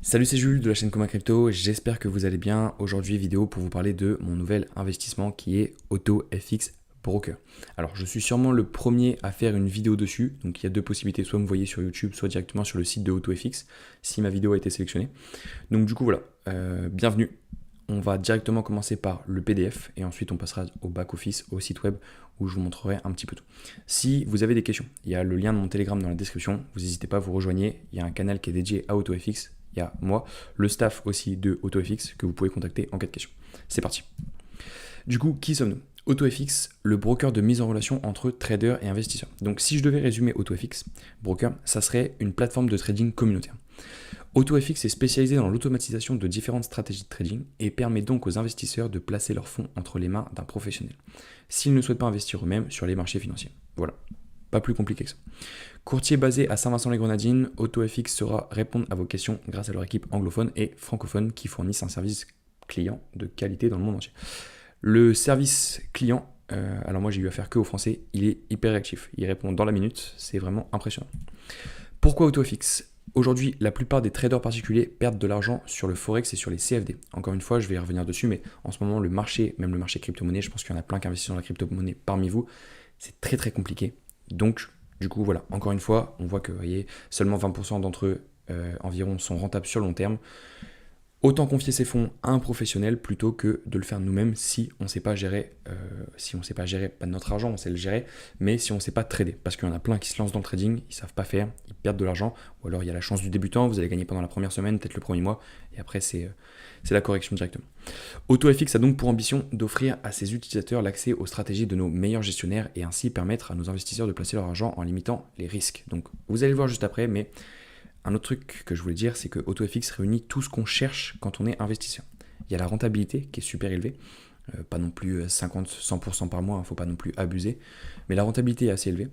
Salut, c'est Jules de la chaîne Coma Crypto, j'espère que vous allez bien. Aujourd'hui, vidéo pour vous parler de mon nouvel investissement qui est AutoFX Broker. Alors, je suis sûrement le premier à faire une vidéo dessus, donc il y a deux possibilités, soit vous me voyez sur YouTube, soit directement sur le site de AutoFX, si ma vidéo a été sélectionnée. Donc du coup, voilà, bienvenue. On va directement commencer par le PDF et ensuite on passera au back-office, au site web où je vous montrerai un petit peu tout. Si vous avez des questions, il y a le lien de mon Telegram dans la description, vous n'hésitez pas, vous rejoignez, il y a un canal qui est dédié à AutoFX, il y a moi, le staff aussi de AutoFX que vous pouvez contacter en cas de question. C'est parti. Du coup, qui sommes-nous? AutoFX, le broker de mise en relation entre traders et investisseurs. Donc si je devais résumer AutoFX Broker, ça serait une plateforme de trading communautaire. AutoFX est spécialisé dans l'automatisation de différentes stratégies de trading et permet donc aux investisseurs de placer leurs fonds entre les mains d'un professionnel, s'ils ne souhaitent pas investir eux-mêmes sur les marchés financiers. Voilà, pas plus compliqué que ça. Courtier basé à Saint-Vincent-les-Grenadines, AutoFX saura répondre à vos questions grâce à leur équipe anglophone et francophone qui fournissent un service client de qualité dans le monde entier. Le service client, alors moi j'ai eu affaire que aux Français, il est hyper réactif, il répond dans la minute, c'est vraiment impressionnant. Pourquoi AutoFX? Aujourd'hui, la plupart des traders particuliers perdent de l'argent sur le Forex et sur les CFD. Encore une fois, je vais y revenir dessus, mais en ce moment, le marché, même le marché crypto-monnaie, je pense qu'il y en a plein qui investissent dans la crypto-monnaie parmi vous, c'est très très compliqué. Donc, du coup, voilà, encore une fois, on voit que, vous voyez, seulement 20% d'entre eux environ sont rentables sur le long terme. Autant confier ses fonds à un professionnel plutôt que de le faire nous-mêmes si on ne sait pas gérer, pas notre argent, on sait le gérer, mais si on ne sait pas trader. Parce qu'il y en a plein qui se lancent dans le trading, ils ne savent pas faire, ils perdent de l'argent, ou alors il y a la chance du débutant, vous allez gagner pendant la première semaine, peut-être le premier mois, et après c'est la correction directement. AutoFX a donc pour ambition d'offrir à ses utilisateurs l'accès aux stratégies de nos meilleurs gestionnaires et ainsi permettre à nos investisseurs de placer leur argent en limitant les risques. Donc vous allez le voir juste après, mais un autre truc que je voulais dire, c'est que AutoFX réunit tout ce qu'on cherche quand on est investisseur. Il y a la rentabilité qui est super élevée, pas non plus 50-100% par mois, il ne faut pas non plus abuser, mais la rentabilité est assez élevée.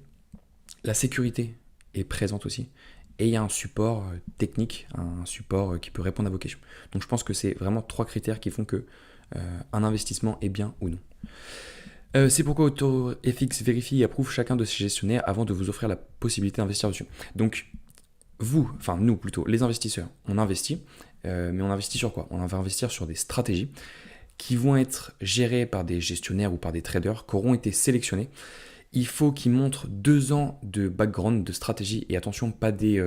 La sécurité est présente aussi, et il y a un support technique, un support qui peut répondre à vos questions. Donc je pense que c'est vraiment trois critères qui font que un investissement est bien ou non. C'est pourquoi AutoFX vérifie et approuve chacun de ses gestionnaires avant de vous offrir la possibilité d'investir dessus. Donc nous plutôt, les investisseurs, on investit, mais on investit sur quoi? On va investir sur des stratégies qui vont être gérées par des gestionnaires ou par des traders qui auront été sélectionnés. Il faut qu'ils montrent 2 ans de background, de stratégie, et attention, pas des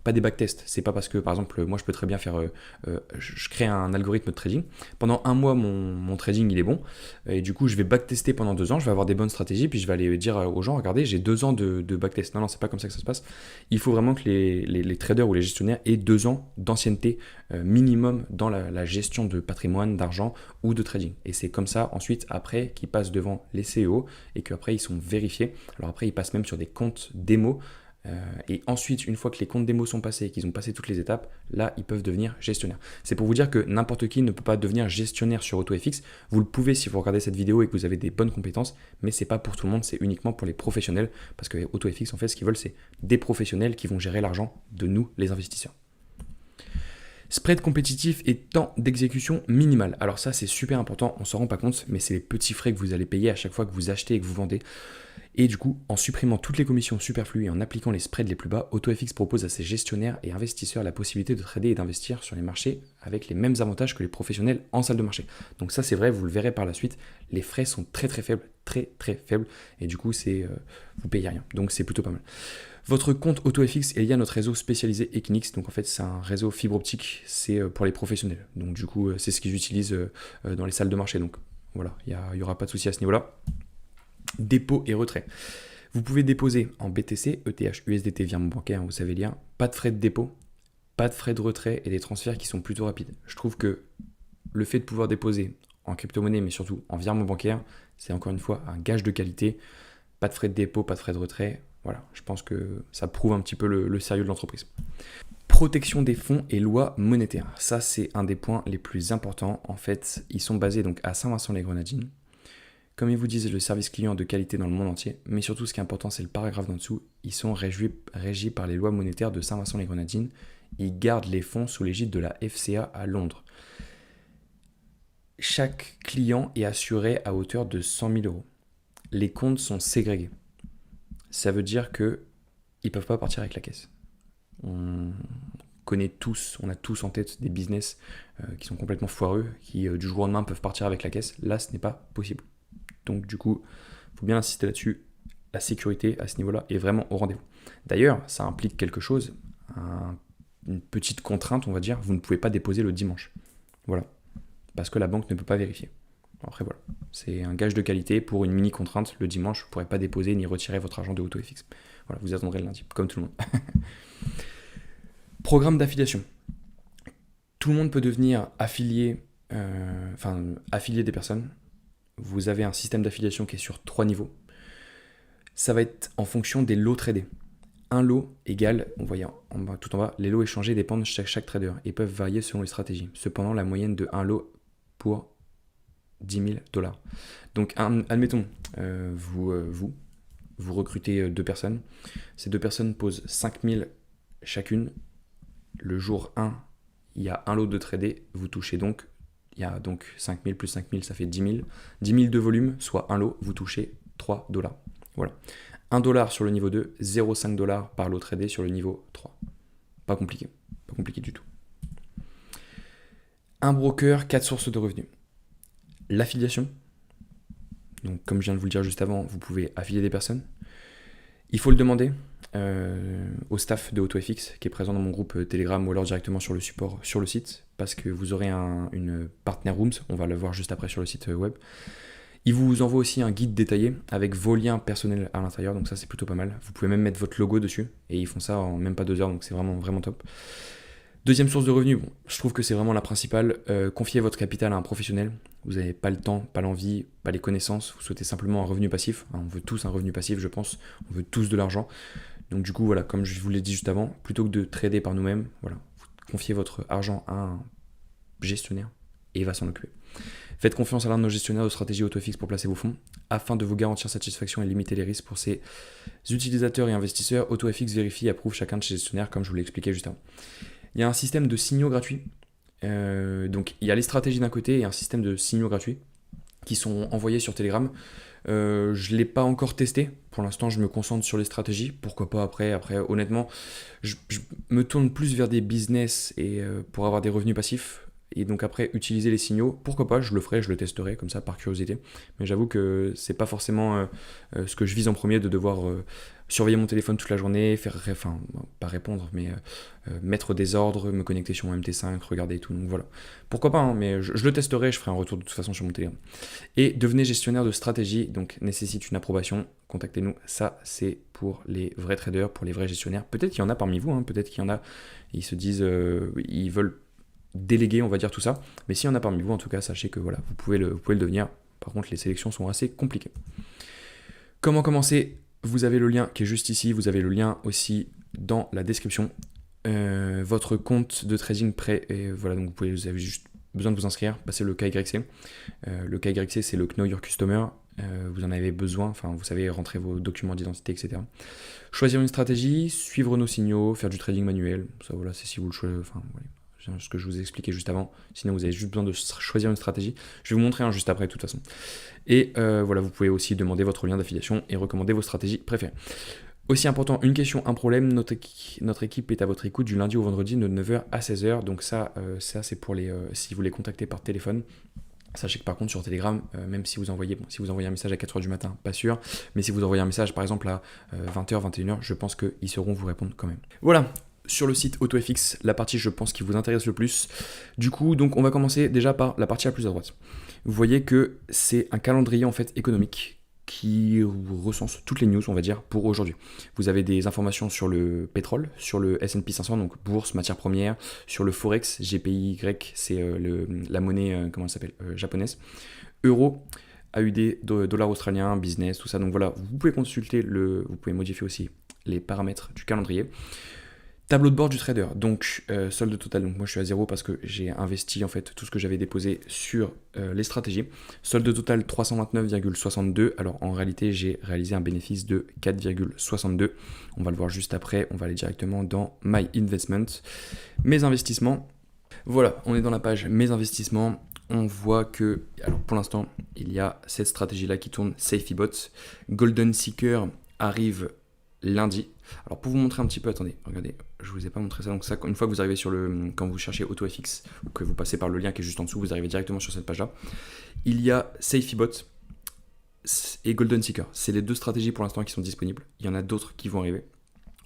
pas des backtests. C'est pas parce que, par exemple, moi je peux très bien faire, je crée un algorithme de trading. Pendant un mois, mon trading il est bon, et du coup je vais backtester pendant 2 ans, je vais avoir des bonnes stratégies, puis je vais aller dire aux gens, regardez, j'ai 2 ans de backtest. Non, c'est pas comme ça que ça se passe. Il faut vraiment que les traders ou les gestionnaires aient 2 ans d'ancienneté minimum dans la gestion de patrimoine, d'argent ou de trading. Et c'est comme ça ensuite, après, qu'ils passent devant les CEO et qu'après ils sont vérifiés. Alors après, ils passent même sur des comptes démo. Et ensuite, une fois que les comptes démo sont passés et qu'ils ont passé toutes les étapes, là, ils peuvent devenir gestionnaires. C'est pour vous dire que n'importe qui ne peut pas devenir gestionnaire sur AutoFX. Vous le pouvez si vous regardez cette vidéo et que vous avez des bonnes compétences, mais c'est pas pour tout le monde, c'est uniquement pour les professionnels. Parce que AutoFX, en fait, ce qu'ils veulent, c'est des professionnels qui vont gérer l'argent de nous, les investisseurs. Spread compétitif et temps d'exécution minimal. Alors ça, c'est super important, on ne s'en rend pas compte, mais c'est les petits frais que vous allez payer à chaque fois que vous achetez et que vous vendez. Et du coup, en supprimant toutes les commissions superflues et en appliquant les spreads les plus bas, AutoFX propose à ses gestionnaires et investisseurs la possibilité de trader et d'investir sur les marchés avec les mêmes avantages que les professionnels en salle de marché. Donc ça, c'est vrai, vous le verrez par la suite, les frais sont très très faibles, et du coup, vous payez rien. Donc c'est plutôt pas mal. Votre compte AutoFX est lié à notre réseau spécialisé Equinix. Donc en fait, c'est un réseau fibre optique, c'est pour les professionnels. Donc du coup, c'est ce qu'ils utilisent dans les salles de marché. Donc voilà, il n'y aura pas de souci à ce niveau-là. Dépôt et retrait. Vous pouvez déposer en BTC, ETH, USDT via mon bancaire, vous savez le lien. Pas de frais de dépôt, pas de frais de retrait et des transferts qui sont plutôt rapides. Je trouve que le fait de pouvoir déposer en crypto-monnaie, mais surtout en virement bancaire, c'est encore une fois un gage de qualité. Pas de frais de dépôt, pas de frais de retrait. Voilà, je pense que ça prouve un petit peu le sérieux de l'entreprise. Protection des fonds et loi monétaire. Ça, c'est un des points les plus importants. En fait, ils sont basés donc à Saint-Vincent-les-Grenadines. Comme ils vous disent, le service client de qualité dans le monde entier. Mais surtout, ce qui est important, c'est le paragraphe d'en dessous. Ils sont régis par les lois monétaires de Saint-Vincent-les-Grenadines. Ils gardent les fonds sous l'égide de la FCA à Londres. Chaque client est assuré à hauteur de 100 000 euros. Les comptes sont ségrégés. Ça veut dire qu'ils ne peuvent pas partir avec la caisse. connaît tous, on a tous en tête des business qui sont complètement foireux, qui du jour au lendemain peuvent partir avec la caisse. Là, ce n'est pas possible. Donc du coup, il faut bien insister là-dessus. La sécurité à ce niveau-là est vraiment au rendez-vous. D'ailleurs, ça implique quelque chose, une petite contrainte, on va dire, vous ne pouvez pas déposer le dimanche. Voilà. Parce que la banque ne peut pas vérifier. Après voilà, c'est un gage de qualité pour une mini contrainte. Le dimanche, vous ne pourrez pas déposer ni retirer votre argent de AutoFX. Voilà, vous attendrez le lundi, comme tout le monde. Programme d'affiliation. Tout le monde peut devenir affilié, affilier des personnes. Vous avez un système d'affiliation qui est sur 3 niveaux. Ça va être en fonction des lots tradés. Un lot égale, on voit tout en bas, les lots échangés dépendent de chaque trader et peuvent varier selon les stratégies. Cependant, la moyenne de un lot pour 10 000 $. Donc, admettons, vous recrutez 2 personnes. Ces 2 personnes posent 5 000 chacune. Le jour 1, il y a un lot de tradé. Vous touchez donc, il y a donc 5 000 plus 5 000, ça fait 10 000. 10 000 de volume, soit un lot, vous touchez 3 $. Voilà. 1 $ sur le niveau 2, 0,5 $ par lot tradé sur le niveau 3. Pas compliqué du tout. Un broker, 4 sources de revenus. L'affiliation. Donc comme je viens de vous le dire juste avant, vous pouvez affilier des personnes. Il faut le demander au staff de AutoFX qui est présent dans mon groupe Telegram ou alors directement sur le support sur le site parce que vous aurez une partner rooms, on va le voir juste après sur le site web. Il vous envoie aussi un guide détaillé avec vos liens personnels à l'intérieur, donc ça c'est plutôt pas mal. Vous pouvez même mettre votre logo dessus et ils font ça en même pas 2 heures, donc c'est vraiment, vraiment top. Deuxième source de revenus, bon, je trouve que c'est vraiment la principale. Confiez votre capital à un professionnel. Vous n'avez pas le temps, pas l'envie, pas les connaissances. Vous souhaitez simplement un revenu passif. On veut tous un revenu passif, je pense. On veut tous de l'argent. Donc du coup, voilà, comme je vous l'ai dit juste avant, plutôt que de trader par nous-mêmes, voilà, vous confiez votre argent à un gestionnaire et il va s'en occuper. Faites confiance à l'un de nos gestionnaires de stratégie AutoFX pour placer vos fonds. Afin de vous garantir satisfaction et limiter les risques pour ses utilisateurs et investisseurs, AutoFX vérifie et approuve chacun de ses gestionnaires, comme je vous l'ai expliqué juste avant. Il y a un système de signaux gratuits. Donc il y a les stratégies d'un côté et un système de signaux gratuits qui sont envoyés sur Telegram. Je ne l'ai pas encore testé. Pour l'instant, je me concentre sur les stratégies. Pourquoi pas après. Après, honnêtement, je me tourne plus vers des business et pour avoir des revenus passifs. Et donc après, utiliser les signaux, pourquoi pas, je le ferai, je le testerai comme ça par curiosité. Mais j'avoue que c'est pas forcément ce que je vise en premier de devoir surveiller mon téléphone toute la journée, pas répondre, mais mettre des ordres, me connecter sur mon MT5, regarder et tout. Donc voilà. Pourquoi pas, hein, mais je le testerai, je ferai un retour de toute façon sur mon téléphone. Et devenez gestionnaire de stratégie, donc nécessite une approbation. Contactez-nous, ça c'est pour les vrais traders, pour les vrais gestionnaires. Peut-être qu'il y en a parmi vous, hein, peut-être qu'il y en a, ils se disent, ils veulent déléguer, on va dire tout ça. Mais s'il y en a parmi vous, en tout cas, sachez que voilà, vous pouvez le devenir. Par contre, les sélections sont assez compliquées. Comment commencer ? Vous avez le lien qui est juste ici. Vous avez le lien aussi dans la description. Votre compte de trading prêt. Et voilà, donc vous avez juste besoin de vous inscrire. Passer le KYC. Le KYC, c'est le Know Your Customer. Vous en avez besoin. Enfin, vous savez, rentrer vos documents d'identité, etc. Choisir une stratégie, suivre nos signaux, faire du trading manuel. Ça, voilà, c'est si vous le choisissez. Enfin, voilà. Ce que je vous ai expliqué juste avant. Sinon, vous avez juste besoin de choisir une stratégie. Je vais vous montrer un juste après, de toute façon. Et voilà, vous pouvez aussi demander votre lien d'affiliation et recommander vos stratégies préférées. Aussi important, une question, un problème. Notre équipe est à votre écoute du lundi au vendredi de 9h à 16h. Donc ça c'est pour les si vous les contactez par téléphone. Sachez que par contre sur Telegram, même si vous envoyez un message à 4h du matin, pas sûr, mais si vous envoyez un message par exemple à 20h, 21h, je pense qu'ils sauront vous répondre quand même. Voilà. Sur le site AutoFX, la partie je pense qui vous intéresse le plus. Du coup, donc on va commencer déjà par la partie la plus à droite. Vous voyez que c'est un calendrier en fait économique qui recense toutes les news, on va dire, pour aujourd'hui. Vous avez des informations sur le pétrole, sur le S&P 500, donc bourse, matières premières, sur le Forex, GPY, c'est la monnaie, comment elle s'appelle, japonaise, euro, AUD, dollar australien, business, tout ça. Donc voilà, vous pouvez consulter vous pouvez modifier aussi les paramètres du calendrier. Tableau de bord du trader, donc solde total, donc moi je suis à 0 parce que j'ai investi en fait tout ce que j'avais déposé sur les stratégies. Solde total 329,62, alors en réalité j'ai réalisé un bénéfice de 4,62. On va le voir juste après, on va aller directement dans My Investment, mes investissements. Voilà, on est dans la page mes investissements. On voit que, alors pour l'instant, il y a cette stratégie là qui tourne, SafetyBot. Golden Seeker arrive lundi. Alors pour vous montrer un petit peu, attendez, regardez, je vous ai pas montré ça. Donc ça, une fois que vous arrivez sur quand vous cherchez AutoFX ou que vous passez par le lien qui est juste en dessous, vous arrivez directement sur cette page-là. Il y a SafetyBot et Golden Seeker. C'est les deux stratégies pour l'instant qui sont disponibles. Il y en a d'autres qui vont arriver.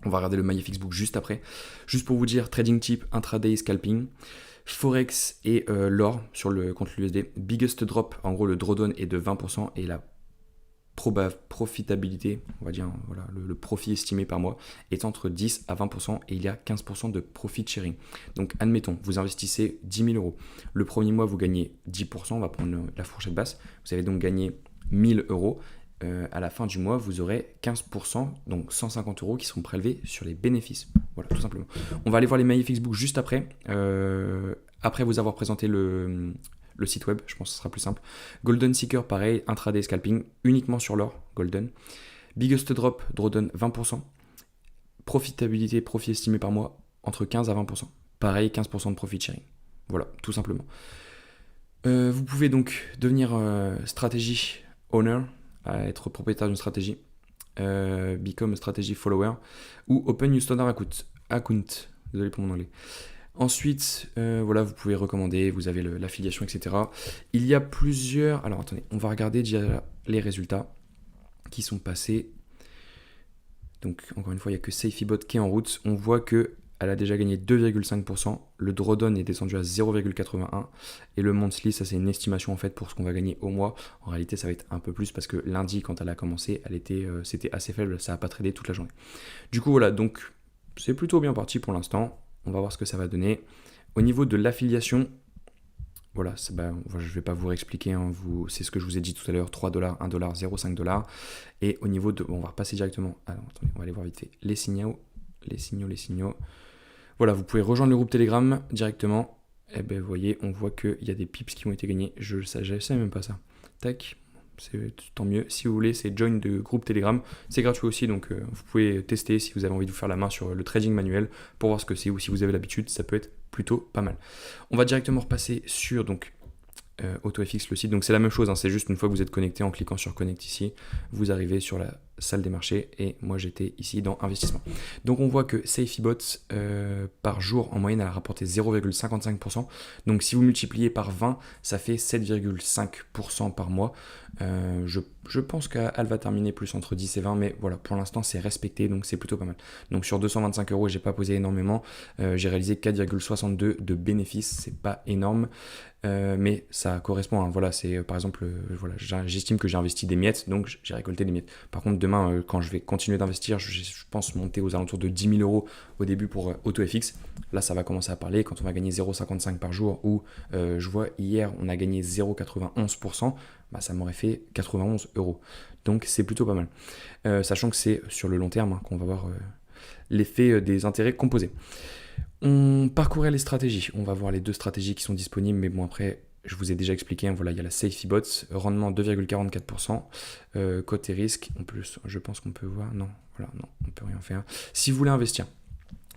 On va regarder le MyFXBook juste après. Juste pour vous dire, trading tip, intraday, scalping, Forex et l'or sur le compte l'USD. Biggest drop, en gros le drawdown est de 20% et la profitabilité, on va dire, voilà, le profit estimé par mois est entre 10 à 20% et il y a 15% de profit sharing. Donc admettons, vous investissez 10 000 euros. Le premier mois, vous gagnez 10%, on va prendre la fourchette basse. Vous avez donc gagné 1000 euros. À la fin du mois, vous aurez 15%, donc 150 euros qui seront prélevés sur les bénéfices. Voilà, tout simplement. On va aller voir les MyFXBook juste après. Après vous avoir présenté le site web, je pense que ce sera plus simple. Golden Seeker, pareil, intraday scalping, uniquement sur l'or, Golden. Biggest drop, drawdown 20%. Profitabilité, profit estimé par mois, entre 15 à 20%. Pareil, 15% de profit sharing. Voilà, tout simplement. Vous pouvez donc devenir stratégie owner, à être propriétaire d'une stratégie, become a strategy follower, ou open your standard account. Désolé pour mon anglais. Ensuite, voilà, vous pouvez recommander, vous avez l'affiliation, etc. Il y a plusieurs... Alors attendez, on va regarder déjà les résultats qui sont passés. Donc encore une fois, il n'y a que SafetyBot qui est en route. On voit qu'elle a déjà gagné 2,5%. Le drawdown est descendu à 0,81. Et le monthly, ça c'est une estimation en fait pour ce qu'on va gagner au mois. En réalité, ça va être un peu plus parce que lundi, quand elle a commencé, c'était assez faible. Ça n'a pas tradé toute la journée. Du coup, voilà, donc c'est plutôt bien parti pour l'instant. On va voir ce que ça va donner. Au niveau de l'affiliation, voilà, je ne vais pas vous réexpliquer, hein, c'est ce que je vous ai dit tout à l'heure, 3$, 1$, 0,5$. Et au niveau de... on va repasser directement... Alors, attendez, on va aller voir vite fait les signaux. Voilà, vous pouvez rejoindre le groupe Telegram directement. Et ben vous voyez, on voit qu'il y a des pips qui ont été gagnés. Je savais même pas ça. Tac. C'est tant mieux. Si vous voulez, c'est join de groupe Telegram. C'est gratuit aussi, donc vous pouvez tester si vous avez envie de vous faire la main sur le trading manuel pour voir ce que c'est, ou si vous avez l'habitude, ça peut être plutôt pas mal. On va directement repasser sur donc AutoFX, le site. Donc c'est la même chose, hein, c'est juste une fois que vous êtes connecté, en cliquant sur Connect ici, vous arrivez sur la salle des marchés et moi j'étais ici dans investissement. Donc on voit que SafetyBot par jour en moyenne elle a rapporté 0,55%. Donc si vous multipliez par 20, ça fait 7,5% par mois. Je pense qu'elle va terminer plus entre 10 et 20, mais voilà, pour l'instant c'est respecté, donc c'est plutôt pas mal. Donc sur 225 euros, j'ai pas posé énormément, j'ai réalisé 4,62 de bénéfices, c'est pas énorme. Mais ça correspond, hein, voilà, c'est par exemple, voilà, j'estime que j'ai investi des miettes, donc j'ai récolté des miettes. Par contre, demain, quand je vais continuer d'investir, je pense monter aux alentours de 10 000 euros au début pour AutoFX. Là, ça va commencer à parler quand on va gagner 0,55 par jour, ou je vois hier, on a gagné 0,91%, bah, ça m'aurait fait 91 euros. Donc, c'est plutôt pas mal. Sachant que c'est sur le long terme hein, qu'on va voir l'effet des intérêts composés. On parcourait les stratégies, on va voir les deux stratégies qui sont disponibles, mais bon après, je vous ai déjà expliqué, hein, voilà, il y a la SafetyBot, rendement 2,44%, cote et risque, en plus, je pense qu'on peut voir, non, voilà, non, on peut rien faire. Si vous voulez investir,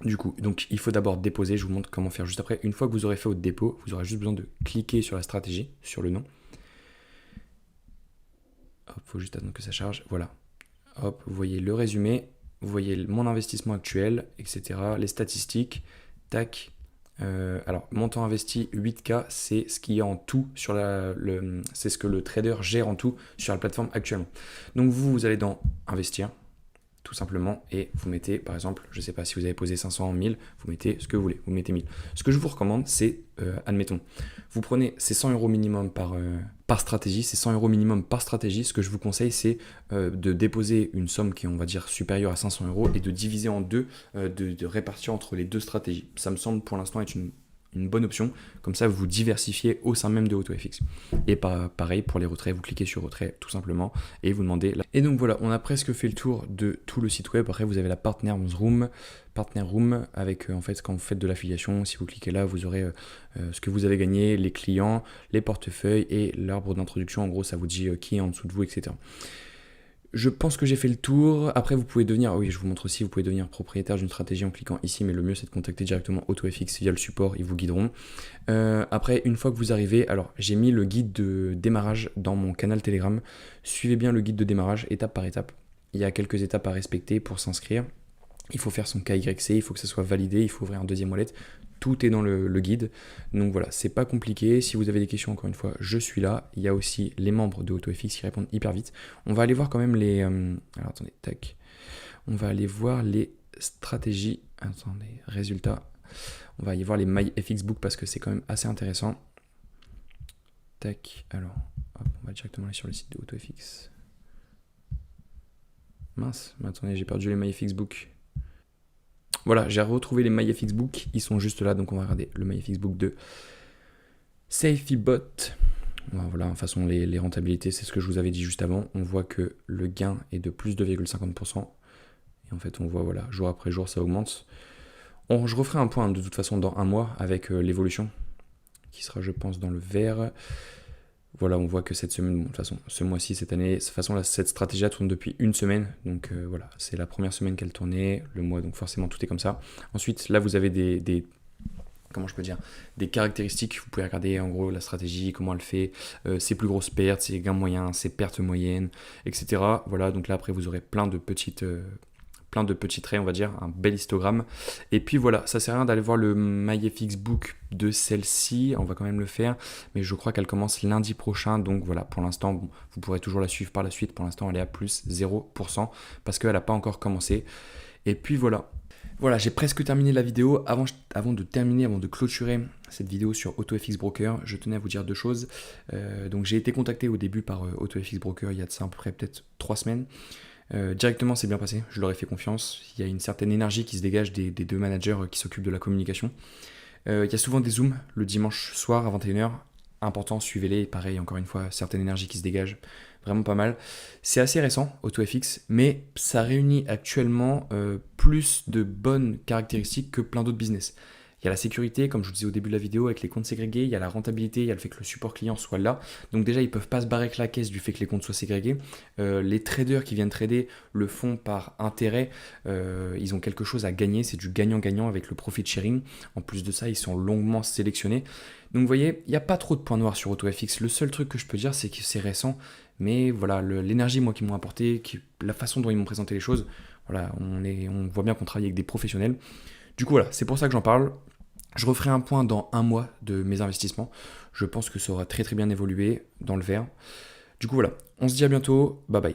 du coup, donc il faut d'abord déposer, je vous montre comment faire juste après. Une fois que vous aurez fait votre dépôt, vous aurez juste besoin de cliquer sur la stratégie, sur le nom. Hop, faut juste attendre que ça charge, voilà. Hop, vous voyez le résumé, vous voyez mon investissement actuel, etc., les statistiques. Tac. Alors, montant investi 8K, c'est ce qu'il y a en tout sur c'est ce que le trader gère en tout sur la plateforme actuellement. Donc vous allez dans investir, tout simplement, et vous mettez, par exemple, je ne sais pas si vous avez posé 500, 1000, vous mettez ce que vous voulez, vous mettez 1000. Ce que je vous recommande, c'est, admettons, vous prenez ces 100 euros minimum par stratégie, c'est 100 euros minimum par stratégie. Ce que je vous conseille, c'est de déposer une somme qui est, on va dire, supérieure à 500 euros et de diviser en deux, de répartir entre les deux stratégies. Ça me semble pour l'instant être une bonne option. Comme ça, vous diversifiez au sein même de AutoFX. Et pareil, pour les retraits, vous cliquez sur retrait tout simplement et vous demandez. Et donc voilà, on a presque fait le tour de tout le site web. Après, vous avez la Partner Room avec en fait quand vous faites de l'affiliation, si vous cliquez là, vous aurez ce que vous avez gagné, les clients, les portefeuilles et l'arbre d'introduction. En gros, ça vous dit qui est en dessous de vous, etc. Je pense que j'ai fait le tour. Après, vous pouvez devenir, oui, je vous montre aussi, vous pouvez devenir propriétaire d'une stratégie en cliquant ici, mais le mieux c'est de contacter directement AutoFX via le support, ils vous guideront. Après, une fois que vous arrivez, alors j'ai mis le guide de démarrage dans mon canal Telegram. Suivez bien le guide de démarrage étape par étape. Il y a quelques étapes à respecter pour s'inscrire. Il faut faire son KYC, il faut que ça soit validé, il faut ouvrir un deuxième wallet. Tout est dans le guide. Donc voilà, c'est pas compliqué. Si vous avez des questions, encore une fois, je suis là. Il y a aussi les membres de AutoFX qui répondent hyper vite. On va aller voir quand même les... alors attendez, tac. On va aller voir les stratégies. Attendez, résultats. On va aller voir les MyFXBook parce que c'est quand même assez intéressant. Tac, alors, hop, on va directement aller sur le site de AutoFX. Mince, mais attendez, j'ai perdu les MyFXBook. Voilà, j'ai retrouvé les MyFXBook, ils sont juste là, donc on va regarder le MyFXBook de SafetyBot. Voilà, de toute façon, les rentabilités, c'est ce que je vous avais dit juste avant. On voit que le gain est de plus 2,50%. Et en fait, on voit, voilà, jour après jour, ça augmente. Je referai un point de toute façon dans un mois avec l'évolution, qui sera, je pense, dans le vert. Voilà, on voit que cette semaine, bon, de toute façon, ce mois-ci, cette année, de toute façon, là, cette stratégie tourne depuis une semaine. Donc voilà, c'est la première semaine qu'elle tournait, le mois, donc forcément, tout est comme ça. Ensuite, là, vous avez comment je peux dire, des caractéristiques. Vous pouvez regarder en gros la stratégie, comment elle fait, ses plus grosses pertes, ses gains moyens, ses pertes moyennes, etc. Voilà, donc là, après, vous aurez plein de petits traits, on va dire, un bel histogramme. Et puis voilà, ça sert à rien d'aller voir le MyFXBook de celle-ci, on va quand même le faire, mais je crois qu'elle commence lundi prochain, donc voilà, pour l'instant, bon, vous pourrez toujours la suivre par la suite, pour l'instant elle est à plus 0%, parce qu'elle n'a pas encore commencé. Et puis voilà. Voilà, j'ai presque terminé la vidéo. Avant de clôturer cette vidéo sur AutoFX Broker, je tenais à vous dire deux choses. Donc j'ai été contacté au début par AutoFX Broker il y a de ça à peu près peut-être 3 semaines. Directement, c'est bien passé, je leur ai fait confiance. Il y a une certaine énergie qui se dégage des deux managers qui s'occupent de la communication. Il y a souvent des zooms le dimanche soir à 21h. Important, suivez-les. Pareil, encore une fois, certaine énergie qui se dégage. Vraiment pas mal. C'est assez récent, AutoFX, mais ça réunit actuellement plus de bonnes caractéristiques que plein d'autres business. Il y a la sécurité, comme je vous disais au début de la vidéo, avec les comptes ségrégés, il y a la rentabilité, il y a le fait que le support client soit là. Donc déjà, ils ne peuvent pas se barrer avec la caisse du fait que les comptes soient ségrégés. Les traders qui viennent trader le font par intérêt. Ils ont quelque chose à gagner, c'est du gagnant-gagnant avec le profit sharing. En plus de ça, ils sont longuement sélectionnés. Donc vous voyez, il n'y a pas trop de points noirs sur AutoFX. Le seul truc que je peux dire, c'est que c'est récent. Mais voilà, l'énergie moi qu'ils m'ont apporté, la façon dont ils m'ont présenté les choses, voilà, on voit bien qu'on travaille avec des professionnels. Du coup voilà, c'est pour ça que j'en parle. Je referai un point dans un mois de mes investissements. Je pense que ça aura très très bien évolué dans le vert. Du coup voilà, on se dit à bientôt, bye bye.